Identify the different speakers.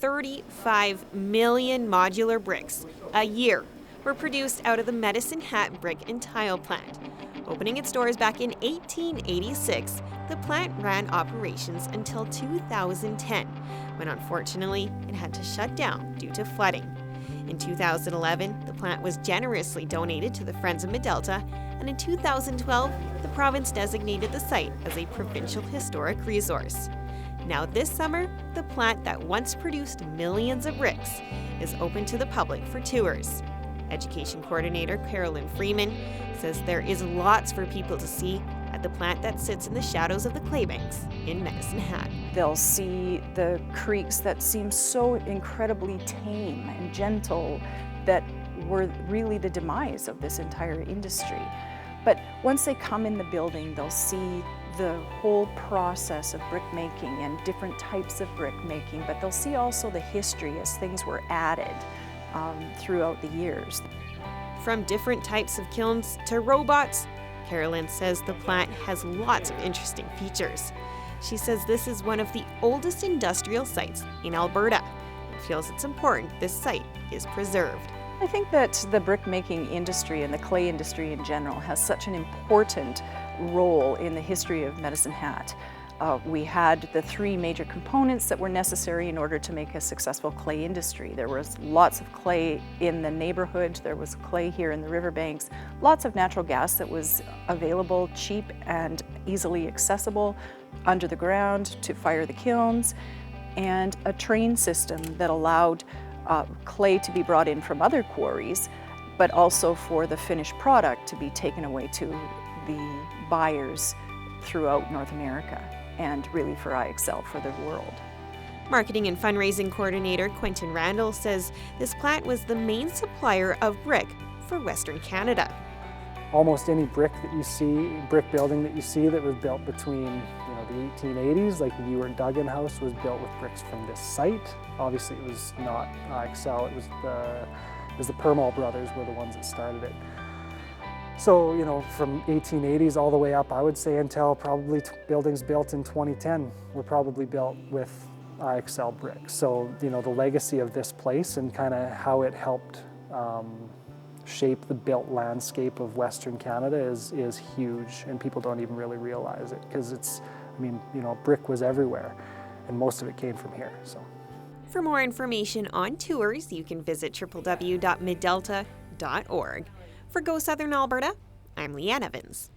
Speaker 1: 35 million modular bricks a year were produced out of the MedicineHat brick and tile plant. Opening its doors back in 1886, the plant ran operations until 2010, when unfortunately it had to shut down due to flooding. In 2011, the plant was generously donated to the Friends of Meddelta, and in 2012, the province designated the site as a provincial historic resource. Now this summer, the plant that once produced millions of bricks is open to the public for tours. Education coordinator Carolyn Freeman says there is lots for people to see at the plant that sits in the shadows of the claybanks in MedicineHat.
Speaker 2: They'll see the creeks that seem so incredibly tame and gentle that were really the demise of this entire industry. But once they come in the building, they'll see the whole process of brick making and different types of brick making, but they'll see also the history as things were added throughout the years.
Speaker 1: From different types of kilns to robots, Carolyn says the plant has lots of interesting features. She says this is one of the oldest industrial sites in Alberta and feels it's important this site is preserved.
Speaker 2: I think that the brick making industry and the clay industry in general has such an important role in the history of MedicineHat. We had the three major components that were necessary in order to make a successful clay industry. There was lots of clay in the neighborhood, there was clay here in the riverbanks, lots of natural gas that was available, cheap and easily accessible under the ground to fire the kilns, and a train system that allowed clay to be brought in from other quarries, but also for the finished product to be taken away to the buyers throughout North America, and really for IXL for the world.
Speaker 1: Marketing and fundraising coordinator Quentin Randall says this plant was the main supplier of brick for Western Canada.
Speaker 3: Almost any brick that you see, brick building that you see that was built between the 1880s, like the Ewart Duggan House was built with bricks from this site. Obviously it was not IXL, it was the Permall brothers were the ones that started it. So, from 1880s all the way up, I would say until probably buildings built in 2010 were probably built with IXL bricks. So, the legacy of this place and kind of how it helped shape the built landscape of Western Canada is huge, and people don't even really realize it because brick was everywhere, and most of it came from here. So,
Speaker 1: for more information on tours, you can visit www.meddelta.org. For Go Southern Alberta, I'm Leanne Evans.